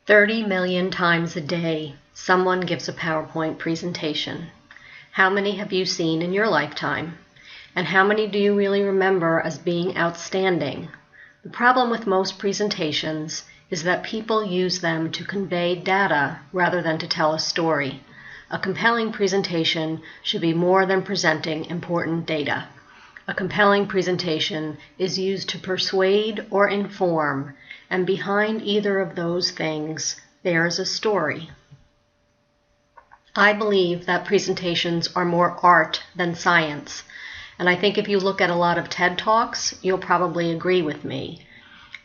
30 million times a day, someone gives a PowerPoint presentation. How many have you seen in your lifetime? And how many do you really remember as being outstanding? The problem with most presentations is that people use them to convey data rather than to tell a story. A compelling presentation should be more than presenting important data. A compelling presentation is used to persuade or inform, and behind either of those things, there is a story. I believe that presentations are more art than science, and I think if you look at a lot of TED Talks, you'll probably agree with me.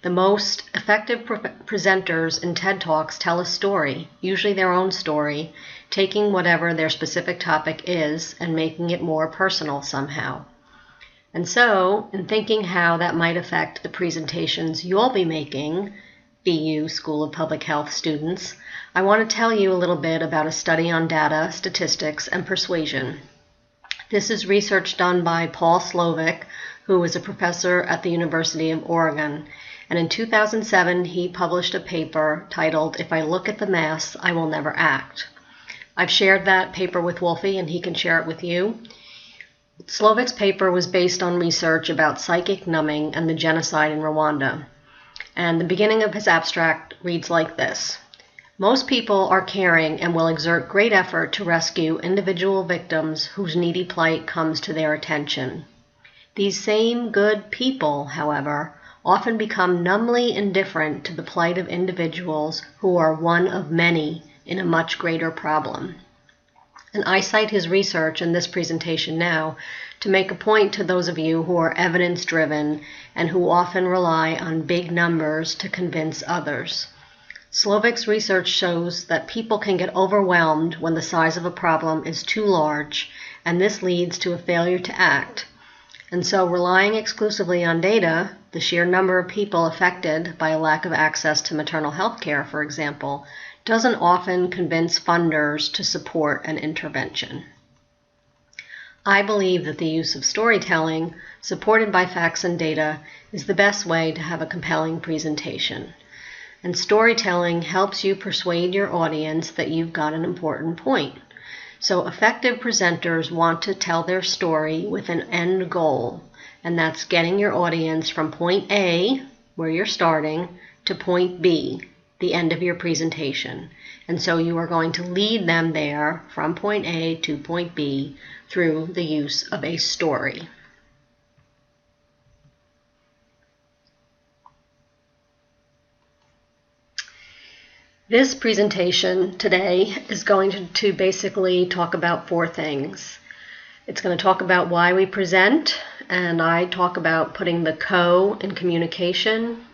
The most effective presenters in TED Talks tell a story, usually their own story, taking whatever their specific topic is and making it more personal somehow. And so, in thinking how that might affect the presentations you'll be making, BU School of Public Health students, I want to tell you a little bit about a study on data, statistics, and persuasion. This is research done by Paul Slovic, who is a professor at the University of Oregon. And in 2007, he published a paper titled, "If I Look at the Mass, I Will Never Act." I've shared that paper with Wolfie, and he can share it with you. Slovic's paper was based on research about psychic numbing and the genocide in Rwanda. And the beginning of his abstract reads like this. Most people are caring and will exert great effort to rescue individual victims whose needy plight comes to their attention. These same good people, however, often become numbly indifferent to the plight of individuals who are one of many in a much greater problem. And I cite his research in this presentation now to make a point to those of you who are evidence-driven and who often rely on big numbers to convince others. Slovic's research shows that people can get overwhelmed when the size of a problem is too large, and this leads to a failure to act. And so relying exclusively on data, the sheer number of people affected by a lack of access to maternal health care, for example, doesn't often convince funders to support an intervention. I believe that the use of storytelling, supported by facts and data, is the best way to have a compelling presentation. And storytelling helps you persuade your audience that you've got an important point. So effective presenters want to tell their story with an end goal, and that's getting your audience from point A, where you're starting, to point B, the end of your presentation. And so you are going to lead them there from point A to point B through the use of a story. This presentation today is going to basically talk about four things. It's going to talk about why we present, and I talk about putting the co in communication.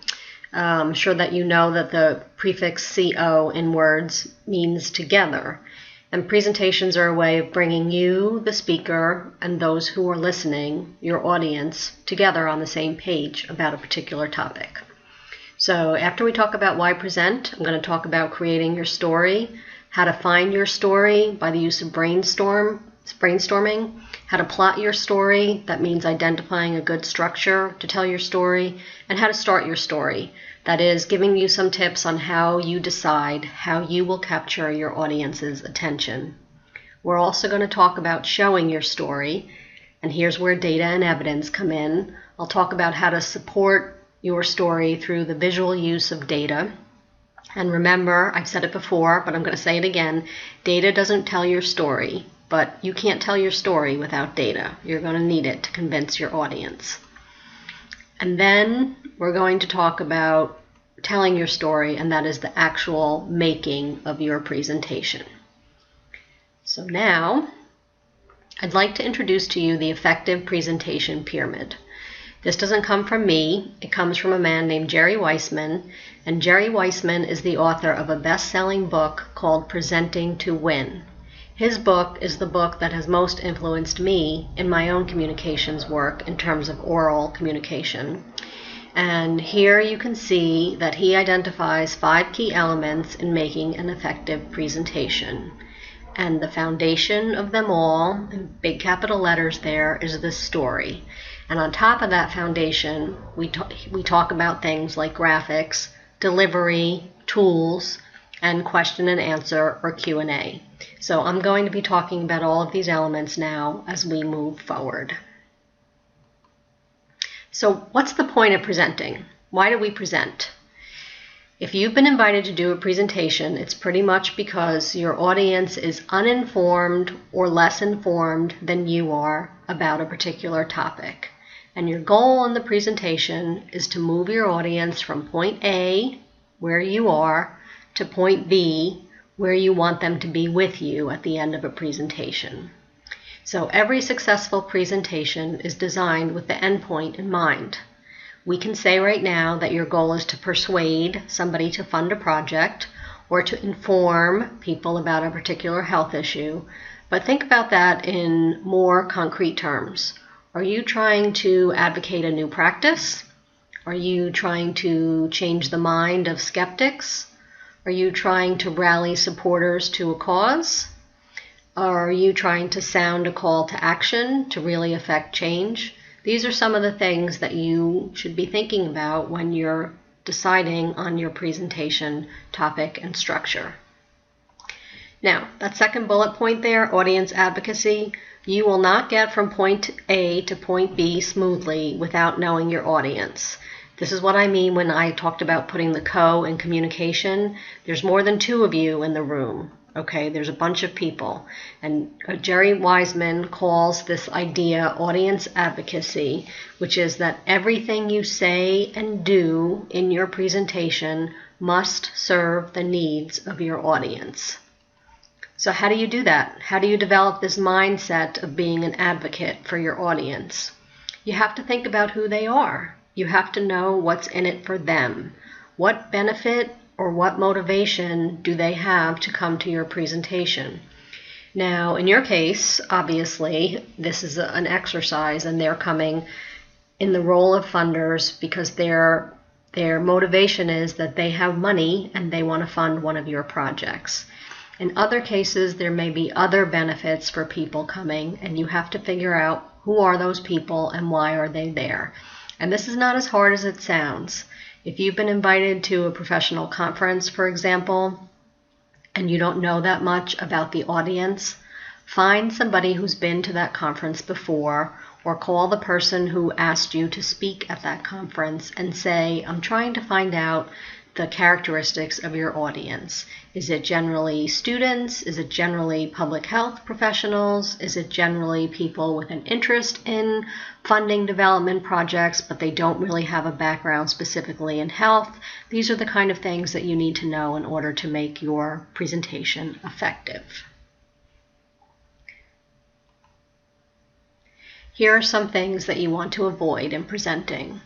I'm sure that you know that the prefix CO in words means together. And presentations are a way of bringing you, the speaker, and those who are listening, your audience, together on the same page about a particular topic. So after we talk about why present, I'm going to talk about creating your story, how to find your story by the use of brainstorming, how to plot your story, that means identifying a good structure to tell your story, and how to start your story, that is giving you some tips on how you decide how you will capture your audience's attention. We're also going to talk about showing your story, and here's where data and evidence come in. I'll talk about how to support your story through the visual use of data. And remember, I've said it before, but I'm going to say it again, data doesn't tell your story, but you can't tell your story without data. You're going to need it to convince your audience. And then we're going to talk about telling your story, and that is the actual making of your presentation. So now, I'd like to introduce to you the effective presentation pyramid. This doesn't come from me. It comes from a man named Jerry Weissman, and Jerry Weissman is the author of a best-selling book called Presenting to Win. His book is the book that has most influenced me in my own communications work in terms of oral communication. And here you can see that he identifies 5 key elements in making an effective presentation. And the foundation of them all, in big capital letters there, is the story. And on top of that foundation, we talk about things like graphics, delivery, tools, and question and answer or Q&A. So I'm going to be talking about all of these elements now as we move forward. So what's the point of presenting? Why do we present? If you've been invited to do a presentation, it's pretty much because your audience is uninformed or less informed than you are about a particular topic. And your goal in the presentation is to move your audience from point A, where you are, to point B, where you want them to be with you at the end of a presentation. So every successful presentation is designed with the endpoint in mind. We can say right now that your goal is to persuade somebody to fund a project or to inform people about a particular health issue, but think about that in more concrete terms. Are you trying to advocate a new practice? Are you trying to change the mind of skeptics? Are you trying to rally supporters to a cause? Are you trying to sound a call to action to really affect change? These are some of the things that you should be thinking about when you're deciding on your presentation topic and structure. Now, that second bullet point there, audience advocacy, you will not get from point A to point B smoothly without knowing your audience. This is what I mean when I talked about putting the co in communication. There's more than two of you in the room. Okay, there's a bunch of people. And Jerry Wiseman calls this idea audience advocacy, which is that everything you say and do in your presentation must serve the needs of your audience. So how do you do that? How do you develop this mindset of being an advocate for your audience? You have to think about who they are. You have to know what's in it for them. What benefit or what motivation do they have to come to your presentation? Now, in your case, obviously, this is an exercise and they're coming in the role of funders because their motivation is that they have money and they want to fund one of your projects. In other cases, there may be other benefits for people coming, and you have to figure out who are those people and why are they there. And this is not as hard as it sounds. If you've been invited to a professional conference, for example, and you don't know that much about the audience, find somebody who's been to that conference before, or call the person who asked you to speak at that conference and say, I'm trying to find out the characteristics of your audience. Is it generally students? Is it generally public health professionals? Is it generally people with an interest in funding development projects, but they don't really have a background specifically in health? These are the kind of things that you need to know in order to make your presentation effective. Here are some things that you want to avoid in presenting.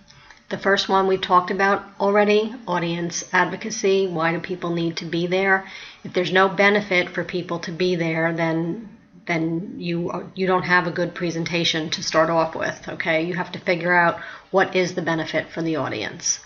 The first one we've talked about already, audience advocacy. Why do people need to be there? If there's no benefit for people to be there, then you don't have a good presentation to start off with, okay? You have to figure out what is the benefit for the audience.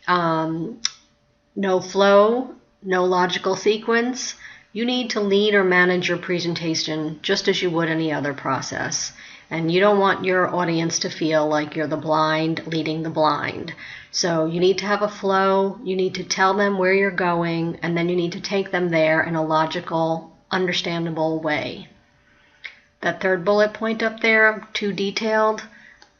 No flow, no logical sequence. You need to lead or manage your presentation just as you would any other process. And you don't want your audience to feel like you're the blind leading the blind. So you need to have a flow, you need to tell them where you're going, and then you need to take them there in a logical, understandable way. That third bullet point up there, too detailed,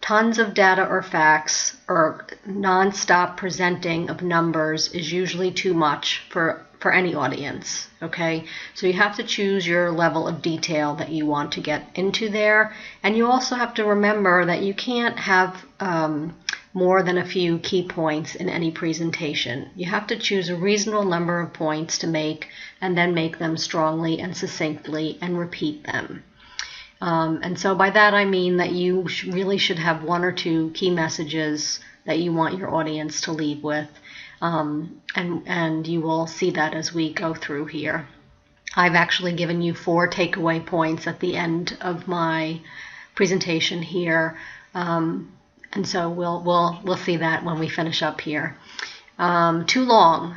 tons of data or facts or non-stop presenting of numbers is usually too much for any audience, okay? So you have to choose your level of detail that you want to get into there, and you also have to remember that you can't have more than a few key points in any presentation. You have to choose a reasonable number of points to make, and then make them strongly and succinctly and repeat them. And so by that I mean that you really should have one or two key messages that you want your audience to leave with. And you will see that as we go through here. I've actually given you 4 takeaway points at the end of my presentation here, and so we'll see that when we finish up here. Too long.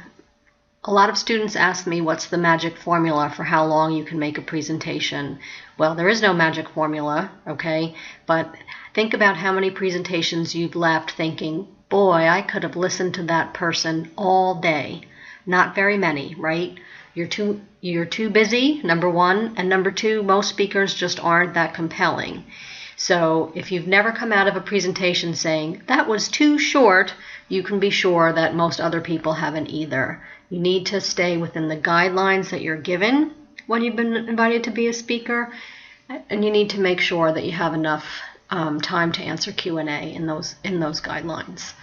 A lot of students ask me what's the magic formula for how long you can make a presentation. Well, there is no magic formula, okay? But think about how many presentations you've left thinking, boy, I could have listened to that person all day. Not very many, right? You're too busy, number one, and number two, most speakers just aren't that compelling. So if you've never come out of a presentation saying, that was too short, you can be sure that most other people haven't either. You need to stay within the guidelines that you're given when you've been invited to be a speaker, and you need to make sure that you have enough time to answer Q&A in those guidelines.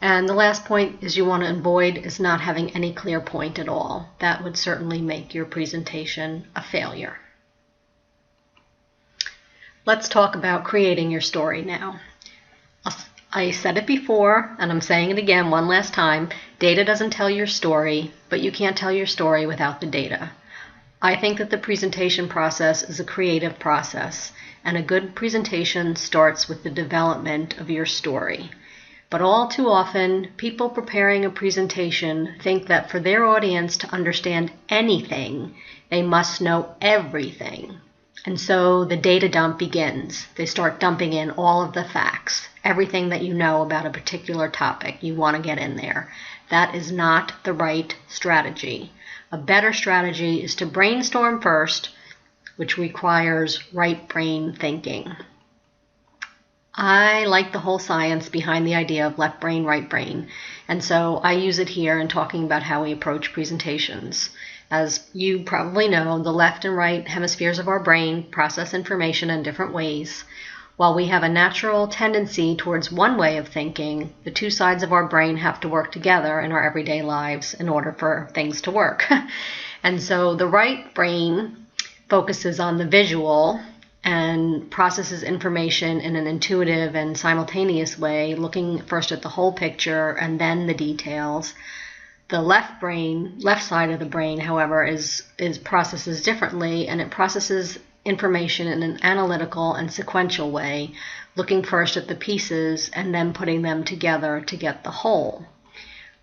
And the last point is you want to avoid is not having any clear point at all. That would certainly make your presentation a failure. Let's talk about creating your story now. I said it before, and I'm saying it again one last time. Data doesn't tell your story, but you can't tell your story without the data. I think that the presentation process is a creative process, and a good presentation starts with the development of your story. But all too often, people preparing a presentation think that for their audience to understand anything, they must know everything. And so the data dump begins. They start dumping in all of the facts, everything that you know about a particular topic you want to get in there. That is not the right strategy. A better strategy is to brainstorm first, which requires right brain thinking. I like the whole science behind the idea of left brain, right brain, and so I use it here in talking about how we approach presentations. As you probably know, the left and right hemispheres of our brain process information in different ways. While we have a natural tendency towards one way of thinking, the two sides of our brain have to work together in our everyday lives in order for things to work. And so the right brain focuses on the visual and processes information in an intuitive and simultaneous way, looking first at the whole picture and then the details. The left side of the brain, however, is processes differently, and it processes information in an analytical and sequential way, looking first at the pieces and then putting them together to get the whole.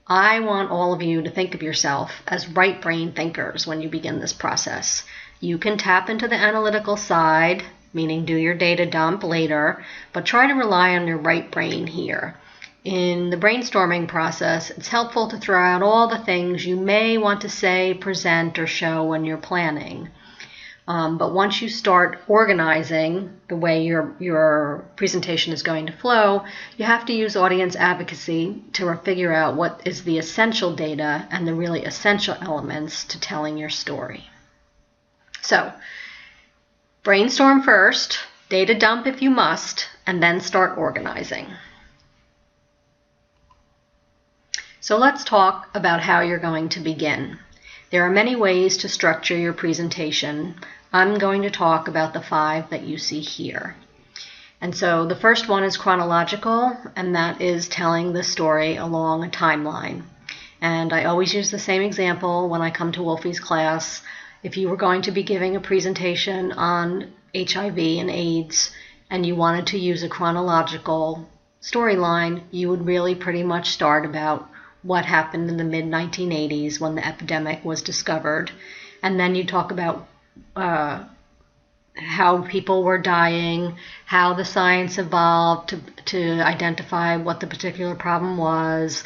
I want all of you to think of yourself as right brain thinkers when you begin this process. You can tap into the analytical side, meaning do your data dump later, but try to rely on your right brain here. In the brainstorming process, it's helpful to throw out all the things you may want to say, present, or show when you're planning. But once you start organizing the way your presentation is going to flow, you have to use audience advocacy to figure out what is the essential data and the really essential elements to telling your story. So, brainstorm first, data dump if you must, and then start organizing. So let's talk about how you're going to begin. There are many ways to structure your presentation. I'm going to talk about the 5 that you see here. And so the first one is chronological, and that is telling the story along a timeline. And I always use the same example when I come to Wolfie's class. If you were going to be giving a presentation on HIV and AIDS and you wanted to use a chronological storyline, you would really pretty much start about what happened in the mid-1980s when the epidemic was discovered. And then you talk about how people were dying, how the science evolved to identify what the particular problem was,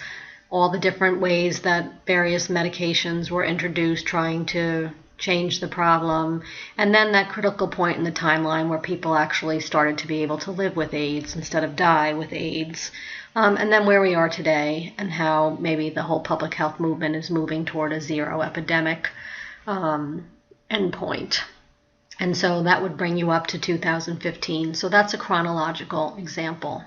all the different ways that various medications were introduced trying to change the problem, and then that critical point in the timeline where people actually started to be able to live with AIDS instead of die with AIDS. And then where we are today and how maybe the whole public health movement is moving toward a zero epidemic endpoint. And so that would bring you up to 2015. So that's a chronological example.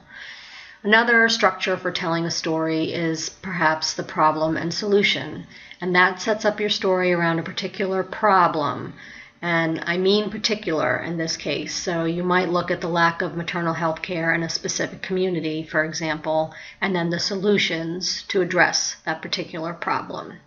Another structure for telling a story is perhaps the problem and solution. And that sets up your story around a particular problem. And I mean particular in this case. So you might look at the lack of maternal health care in a specific community, for example, and then the solutions to address that particular problem.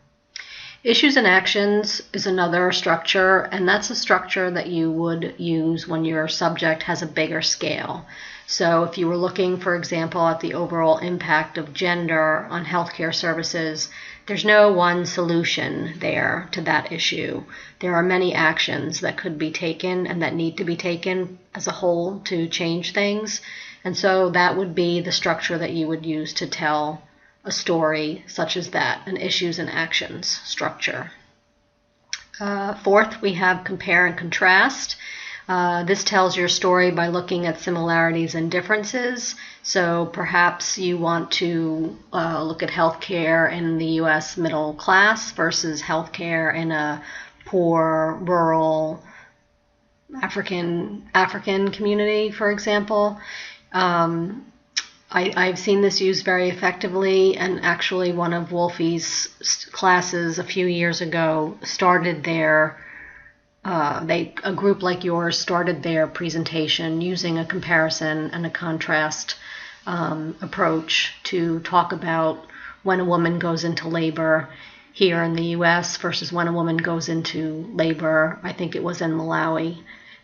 Issues and actions is another structure, and that's a structure that you would use when your subject has a bigger scale. So if you were looking, for example, at the overall impact of gender on healthcare services, there's no one solution there to that issue. There are many actions that could be taken and that need to be taken as a whole to change things. And so that would be the structure that you would use to tell a story such as that, an issues and actions structure. Fourth, we have compare and contrast. This tells your story by looking at similarities and differences. So perhaps you want to look at healthcare in the U.S. middle class versus healthcare in a poor, rural African community, for example. I've seen this used very effectively, and actually one of Wolfie's classes a few years ago started their a group like yours started their presentation using a comparison and a contrast approach to talk about when a woman goes into labor here in the U.S. versus when a woman goes into labor, I think it was in Malawi.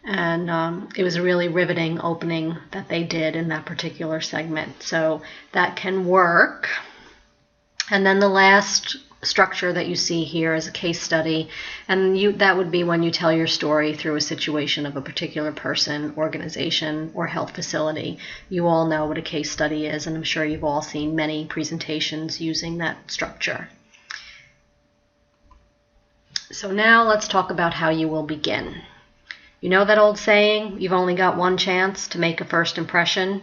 And it was a really riveting opening that they did in that particular segment. So that can work. And then the last structure that you see here is a case study. And that would be when you tell your story through a situation of a particular person, organization, or health facility. You all know what a case study is, and I'm sure you've all seen many presentations using that structure. So now let's talk about how you will begin. You know that old saying, you've only got one chance to make a first impression?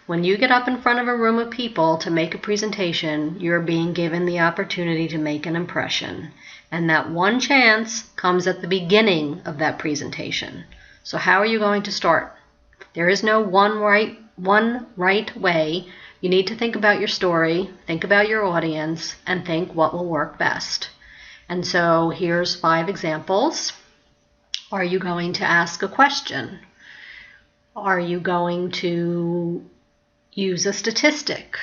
When you get up in front of a room of people to make a presentation, you're being given the opportunity to make an impression. And that one chance comes at the beginning of that presentation. So how are you going to start? There is no one right way. You need to think about your story, think about your audience, and think what will work best. And so here's 5 examples. Are you going to ask a question? Are you going to use a statistic?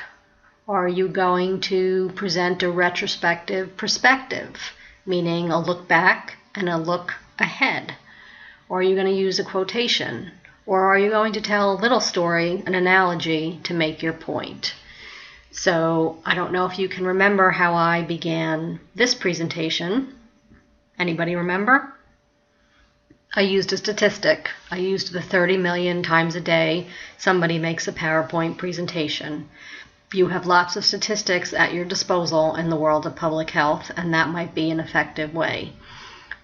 Are you going to present a retrospective perspective, meaning a look back and a look ahead? Or are you going to use a quotation? Or are you going to tell a little story, an analogy, to make your point? So I don't know if you can remember how I began this presentation. Anybody remember? I used a statistic. I used the 30 million times a day somebody makes a PowerPoint presentation. You have lots of statistics at your disposal in the world of public health, and that might be an effective way.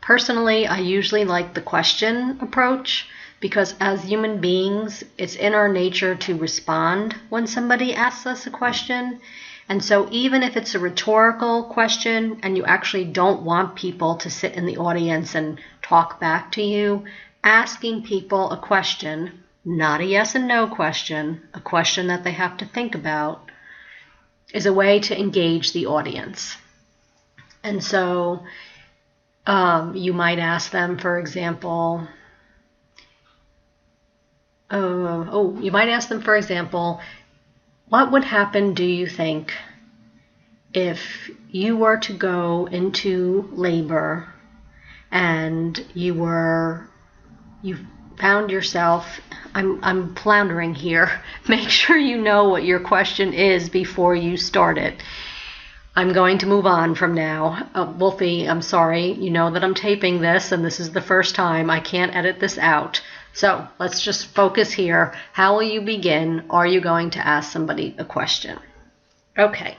Personally, I usually like the question approach because as human beings, it's in our nature to respond when somebody asks us a question. And so even if it's a rhetorical question and you actually don't want people to sit in the audience and talk back to you, asking people a question, not a yes and no question, a question that they have to think about, is a way to engage the audience. And so you might ask them, for example, what would happen, do you think, if you were to go into labor and you found yourself, I'm floundering here. Make sure you know what your question is before you start it. I'm going to move on from now. Wolfie, I'm sorry. You know that I'm taping this and this is the first time. I can't edit this out. So let's just focus here. How will you begin? Are you going to ask somebody a question? Okay.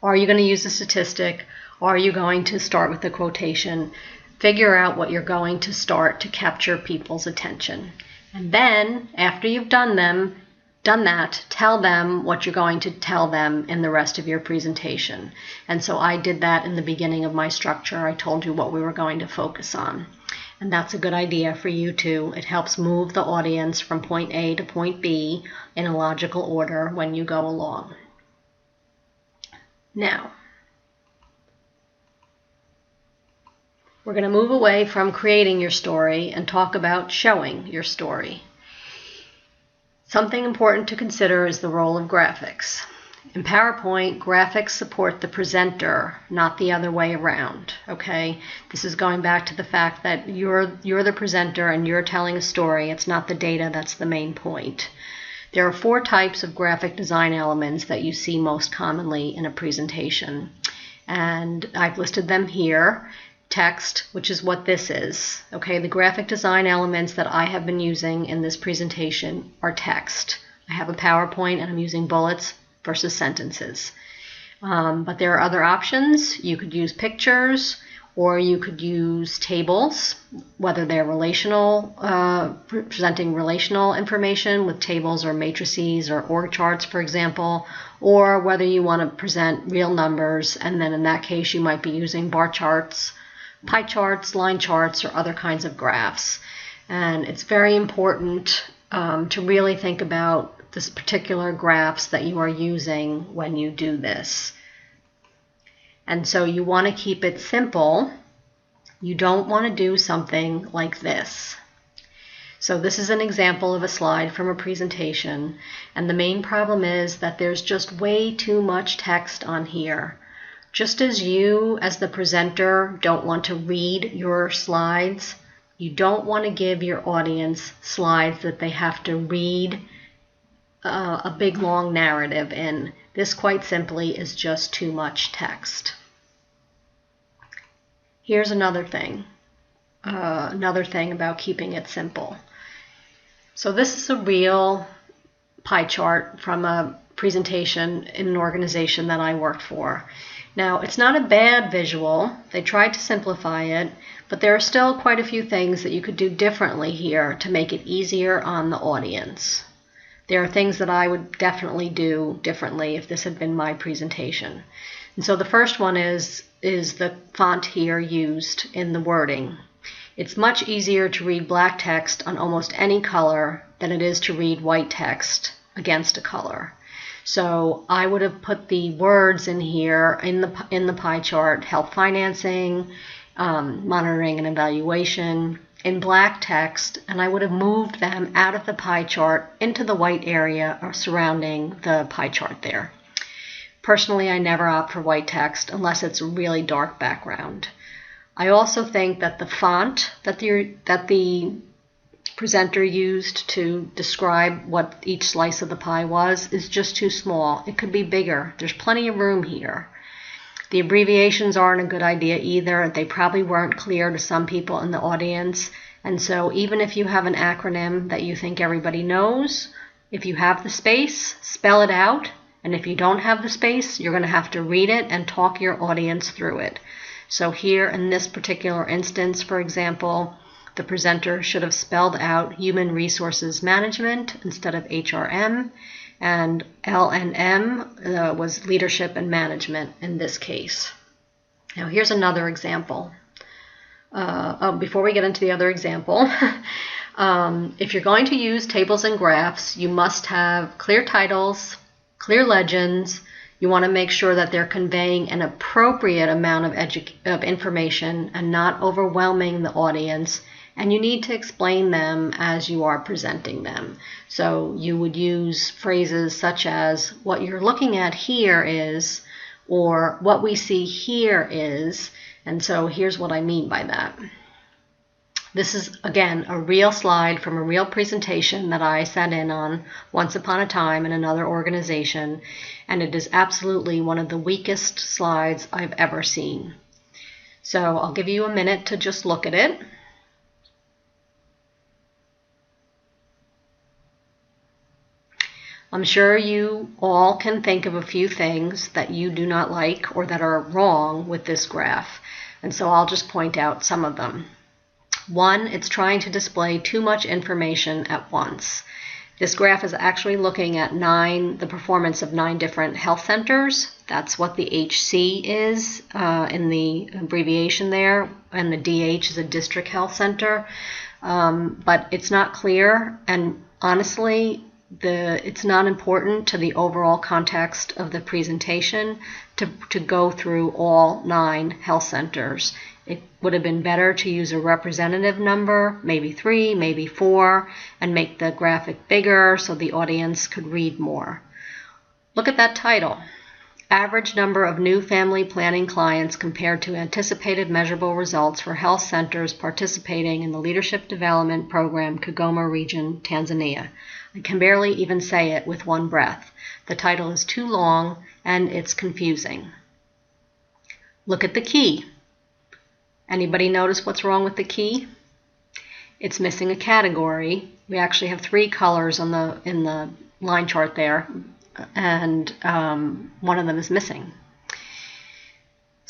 Are you going to use a statistic? Are you going to start with a quotation? Figure out what you're going to start to capture people's attention. And then, after you've done that, tell them what you're going to tell them in the rest of your presentation. And so I did that in the beginning of my structure. I told you what we were going to focus on. And that's a good idea for you too. It helps move the audience from point A to point B in a logical order when you go along. Now, we're going to move away from creating your story and talk about showing your story. Something important to consider is the role of graphics. In PowerPoint, graphics support the presenter, not the other way around, okay? This is going back to the fact that you're the presenter and you're telling a story. It's not the data that's the main point. There are 4 types of graphic design elements that you see most commonly in a presentation, and I've listed them here. Text, which is what this is, okay? The graphic design elements that I have been using in this presentation are text. I have a PowerPoint and I'm using bullets versus sentences. But there are other options. You could use pictures, or you could use tables, whether they're relational, presenting relational information with tables or matrices or org charts, for example, or whether you want to present real numbers, and then in that case you might be using bar charts, pie charts, line charts, or other kinds of graphs. And it's very important to really think about this particular graphs that you are using when you do this. And so you want to keep it simple. You don't want to do something like this. So this is an example of a slide from a presentation, and the main problem is that there's just way too much text on here. Just as you, as the presenter, don't want to read your slides, you don't want to give your audience slides that they have to read a big long narrative in. This quite simply is just too much text. Here's another thing about keeping it simple. So this is a real pie chart from a presentation in an organization that I worked for. Now, it's not a bad visual. They tried to simplify it, but there are still quite a few things that you could do differently here to make it easier on the audience. There are things that I would definitely do differently if this had been my presentation. And so the first one is the font here used in the wording. It's much easier to read black text on almost any color than it is to read white text against a color. So I would have put the words in here in the pie chart: health financing, monitoring and evaluation, in black text, and I would have moved them out of the pie chart into the white area surrounding the pie chart there. Personally, I never opt for white text unless it's a really dark background. I also think that the font that the presenter used to describe what each slice of the pie was is just too small. It could be bigger. There's plenty of room here. The abbreviations aren't a good idea either. They probably weren't clear to some people in the audience. And so even if you have an acronym that you think everybody knows, if you have the space, spell it out. And if you don't have the space, you're going to have to read it and talk your audience through it. So here in this particular instance, for example, the presenter should have spelled out Human Resources Management instead of HRM, and LNM was Leadership and Management in this case. Now here's another example. Before we get into the other example, if you're going to use tables and graphs, you must have clear titles, clear legends. You want to make sure that they're conveying an appropriate amount of information and not overwhelming the audience. And you need to explain them as you are presenting them. So you would use phrases such as, what you're looking at here is, or what we see here is. And so here's what I mean by that. This is, again, a real slide from a real presentation that I sat in on once upon a time in another organization, and it is absolutely one of the weakest slides I've ever seen. So I'll give you a minute to just look at it. I'm sure you all can think of a few things that you do not like or that are wrong with this graph, and so I'll just point out some of them. One, it's trying to display too much information at once. This graph is actually looking at the performance of 9 different health centers. That's what the HC is in the abbreviation there, and the DH is a district health center. But it's not clear, and honestly, it's not important to the overall context of the presentation to go through all 9 health centers. It would have been better to use a representative number, maybe 3, maybe 4, and make the graphic bigger so the audience could read more. Look at that title. Average number of new family planning clients compared to anticipated measurable results for health centers participating in the Leadership Development Program, Kigoma Region, Tanzania. I can barely even say it with one breath. The title is too long and it's confusing. Look at the key. Anybody notice what's wrong with the key? It's missing a category. We actually have 3 colors in the line chart there, and one of them is missing.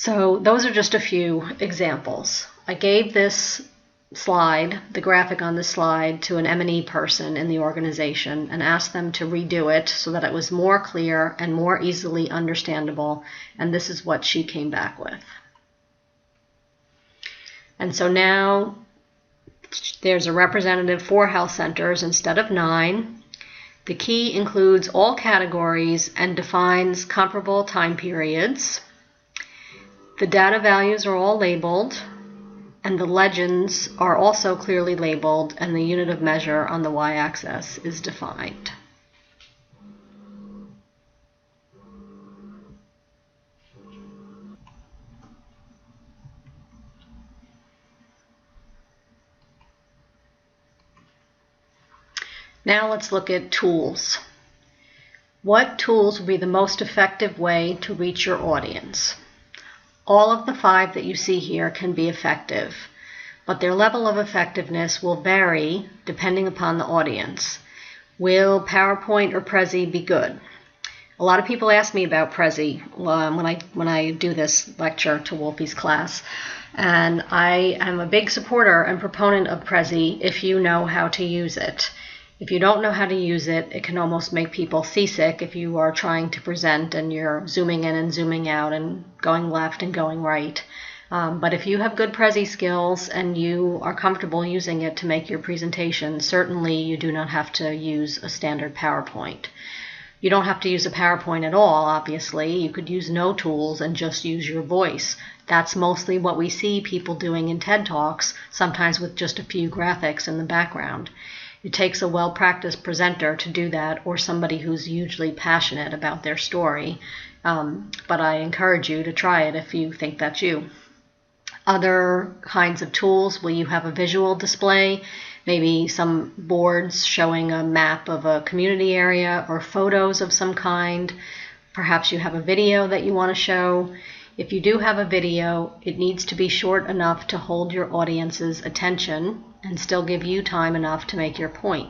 So those are just a few examples. I gave this slide, the graphic on this slide, to an M&E person in the organization and asked them to redo it so that it was more clear and more easily understandable, and this is what she came back with. And so now there's a representative for health centers instead of 9. The key includes all categories and defines comparable time periods. The data values are all labeled, and the legends are also clearly labeled, and the unit of measure on the y-axis is defined. Now let's look at tools. What tools will be the most effective way to reach your audience? All of the 5 that you see here can be effective, but their level of effectiveness will vary depending upon the audience. Will PowerPoint or Prezi be good? A lot of people ask me about Prezi when I do this lecture to Wolfie's class, and I am a big supporter and proponent of Prezi if you know how to use it. If you don't know how to use it, it can almost make people seasick if you are trying to present and you're zooming in and zooming out and going left and going right. But if you have good Prezi skills and you are comfortable using it to make your presentation, certainly you do not have to use a standard PowerPoint. You don't have to use a PowerPoint at all, obviously. You could use no tools and just use your voice. That's mostly what we see people doing in TED Talks, sometimes with just a few graphics in the background. It takes a well-practiced presenter to do that, or somebody who's hugely passionate about their story. But I encourage you to try it if you think that's you. Other kinds of tools, will you have a visual display? Maybe some boards showing a map of a community area or photos of some kind. Perhaps you have a video that you want to show. If you do have a video, it needs to be short enough to hold your audience's attention and still give you time enough to make your point.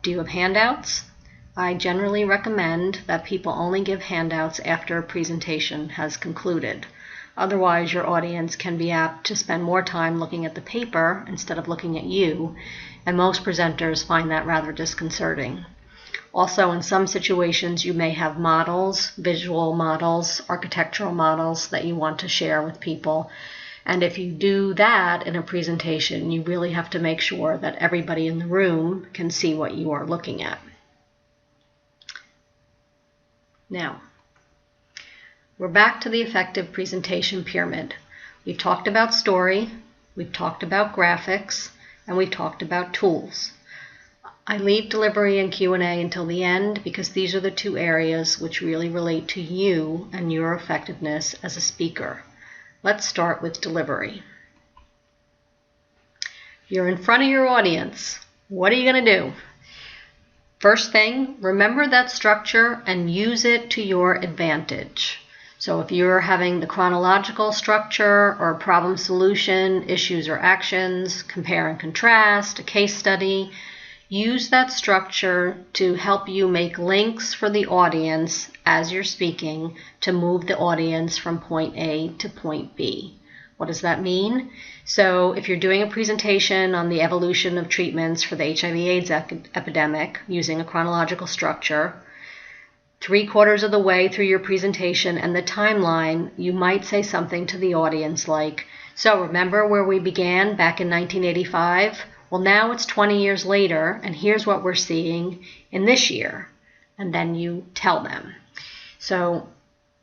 Do you have handouts? I generally recommend that people only give handouts after a presentation has concluded. Otherwise, your audience can be apt to spend more time looking at the paper instead of looking at you, and most presenters find that rather disconcerting. Also, in some situations, you may have models, visual models, architectural models that you want to share with people. And if you do that in a presentation, you really have to make sure that everybody in the room can see what you are looking at. Now, we're back to the effective presentation pyramid. We've talked about story, we've talked about graphics, and we've talked about tools. I leave delivery and Q&A until the end because these are the 2 areas which really relate to you and your effectiveness as a speaker. Let's start with delivery. You're in front of your audience. What are you going to do? First thing, remember that structure and use it to your advantage. So if you're having the chronological structure or problem solution, issues or actions, compare and contrast, a case study, use that structure to help you make links for the audience as you're speaking to move the audience from point A to point B. What does that mean? So if you're doing a presentation on the evolution of treatments for the HIV/AIDS epidemic using a chronological structure, 3/4 of the way through your presentation and the timeline, you might say something to the audience like, so remember where we began back in 1985? Well, now it's 20 years later, and here's what we're seeing in this year. And then you tell them. So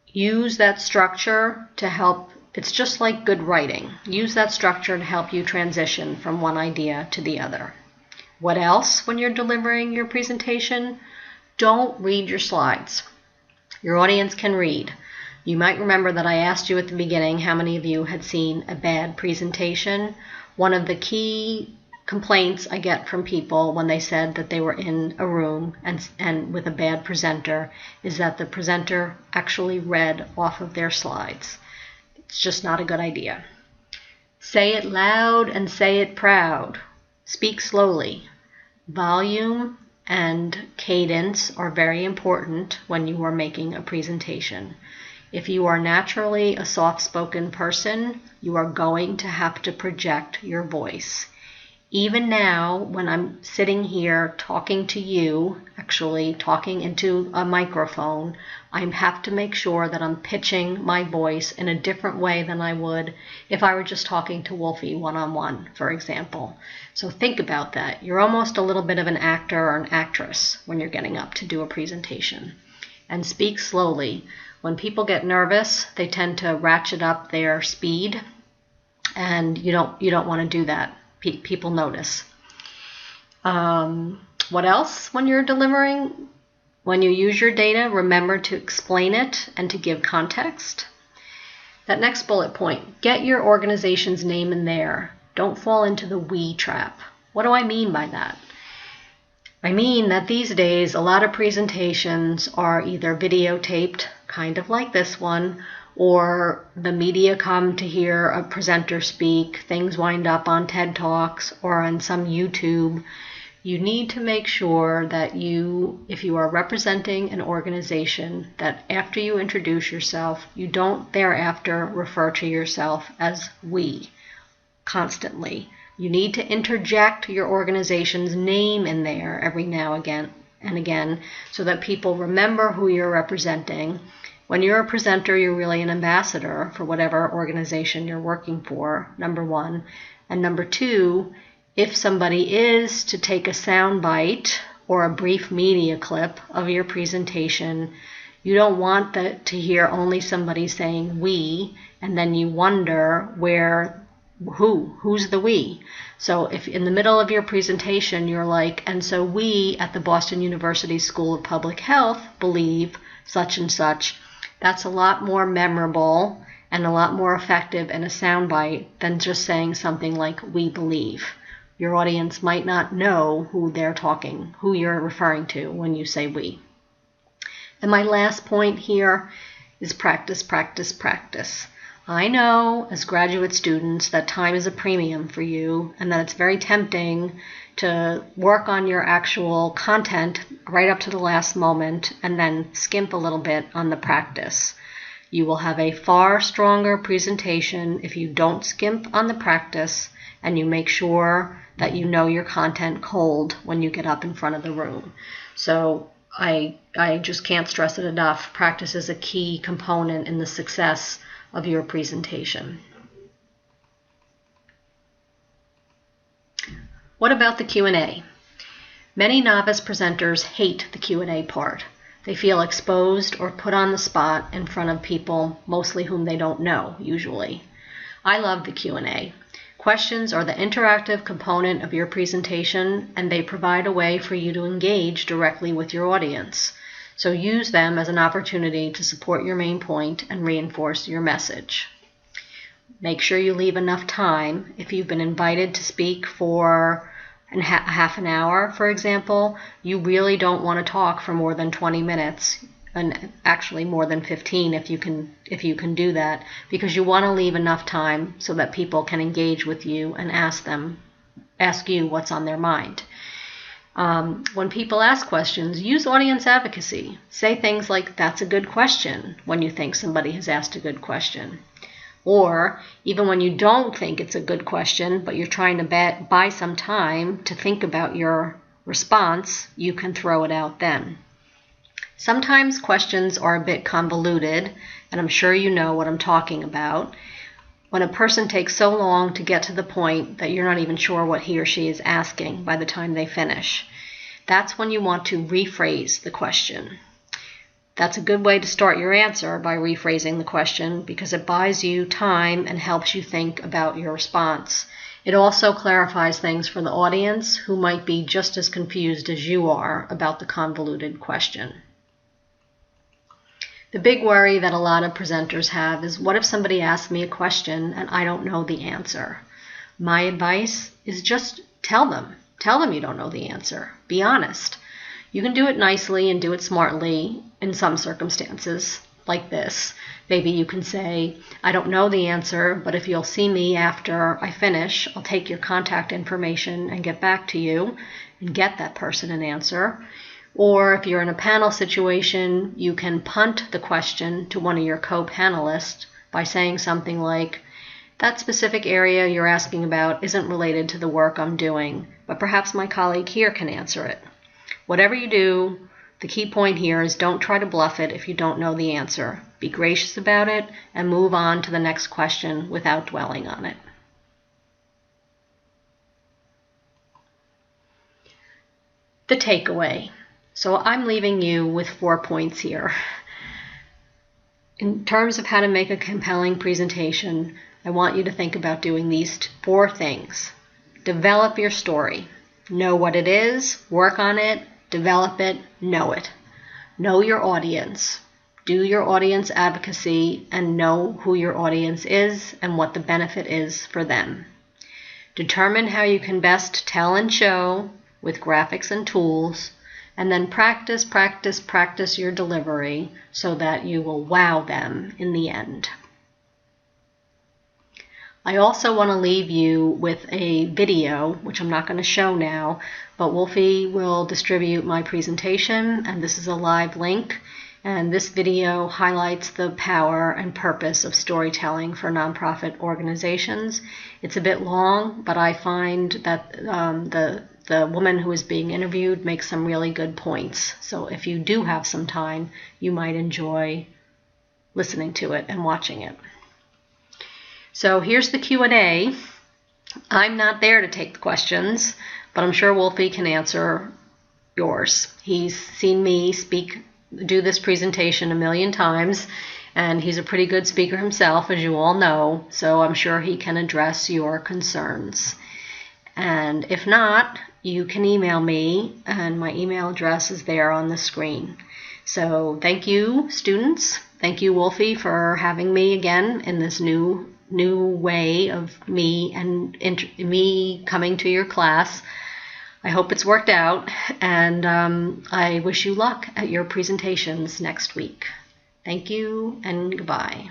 use that structure to help. It's just like good writing. Use that structure to help you transition from one idea to the other. What else when you're delivering your presentation? Don't read your slides. Your audience can read. You might remember that I asked you at the beginning how many of you had seen a bad presentation. One of the key complaints I get from people when they said that they were in a room and with a bad presenter is that the presenter actually read off of their slides. It's just not a good idea. Say it loud and say it proud. Speak slowly. Volume and cadence are very important when you are making a presentation. If you are naturally a soft-spoken person, you are going to have to project your voice. Even now, when I'm sitting here talking to you, actually talking into a microphone, I have to make sure that I'm pitching my voice in a different way than I would if I were just talking to Wolfie one-on-one, for example. So think about that. You're almost a little bit of an actor or an actress when you're getting up to do a presentation. And speak slowly. When people get nervous, they tend to ratchet up their speed, and you don't want to do that. People notice. What else when you're delivering? When you use your data, remember to explain it and to give context. That next bullet point, get your organization's name in there. Don't fall into the we trap. What do I mean by that? I mean that these days a lot of presentations are either videotaped, kind of like this one, or the media come to hear a presenter speak. Things wind up on TED Talks or on some YouTube. You need to make sure that if you are representing an organization, that after you introduce yourself, you don't thereafter refer to yourself as we constantly. You need to interject your organization's name in there every now and again so that people remember who you're representing. When you're a presenter, you're really an ambassador for whatever organization you're working for, number one. And number two, if somebody is to take a sound bite or a brief media clip of your presentation, you don't want to hear only somebody saying we, and then you wonder who's the we. So if in the middle of your presentation you're like, and so we at the Boston University School of Public Health believe such and such, that's a lot more memorable and a lot more effective in a soundbite than just saying something like we believe. Your audience might not know who you're referring to when you say we. And my last point here is practice, practice, practice. I know as graduate students that time is a premium for you and that it's very tempting to work on your actual content right up to the last moment and then skimp a little bit on the practice. You will have a far stronger presentation if you don't skimp on the practice and you make sure that you know your content cold when you get up in front of the room. So I just can't stress it enough. Practice is a key component in the success of your presentation. What about the Q&A? Many novice presenters hate the Q&A part. They feel exposed or put on the spot in front of people, mostly whom they don't know, usually. I love the Q&A. Questions are the interactive component of your presentation, and they provide a way for you to engage directly with your audience. So use them as an opportunity to support your main point and reinforce your message. Make sure you leave enough time. If you've been invited to speak for half an hour, for example, you really don't want to talk for more than 20 minutes, and actually more than 15 if you can do that, because you want to leave enough time so that people can engage with you and ask you what's on their mind. When people ask questions, use audience advocacy. Say things like, that's a good question, when you think somebody has asked a good question. Or even when you don't think it's a good question, but you're trying to buy some time to think about your response, you can throw it out then. Sometimes questions are a bit convoluted, and I'm sure you know what I'm talking about. When a person takes so long to get to the point that you're not even sure what he or she is asking by the time they finish, that's when you want to rephrase the question. That's a good way to start your answer, by rephrasing the question, because it buys you time and helps you think about your response. It also clarifies things for the audience who might be just as confused as you are about the convoluted question. The big worry that a lot of presenters have is, what if somebody asks me a question and I don't know the answer? My advice is just tell them. Tell them you don't know the answer. Be honest. You can do it nicely and do it smartly in some circumstances, like this. Maybe you can say, I don't know the answer, but if you'll see me after I finish, I'll take your contact information and get back to you and get that person an answer. Or if you're in a panel situation, you can punt the question to one of your co-panelists by saying something like, that specific area you're asking about isn't related to the work I'm doing, but perhaps my colleague here can answer it. Whatever you do, the key point here is don't try to bluff it if you don't know the answer. Be gracious about it and move on to the next question without dwelling on it. The takeaway. So I'm leaving you with 4 points here. In terms of how to make a compelling presentation, I want you to think about doing these 4 things. Develop your story. Know what it is, work on it, develop it, know it. Know your audience. Do your audience advocacy and know who your audience is and what the benefit is for them. Determine how you can best tell and show with graphics and tools, and then practice your delivery so that you will wow them in the end. I also want to leave you with a video, which I'm not going to show now, but Wolfie will distribute my presentation, and this is a live link. And this video highlights the power and purpose of storytelling for nonprofit organizations. It's a bit long, but I find that the woman who is being interviewed makes some really good points. So if you do have some time, you might enjoy listening to it and watching it. So here's the Q&A. I'm not there to take the questions, but I'm sure Wolfie can answer yours. He's seen me do this presentation a million times, and he's a pretty good speaker himself, as you all know, so I'm sure he can address your concerns. And if not, you can email me, and my email address is there on the screen. So thank you, students. Thank you, Wolfie, for having me again in this new way of me and me coming to your class. I hope it's worked out, and I wish you luck at your presentations next week. Thank you, and goodbye.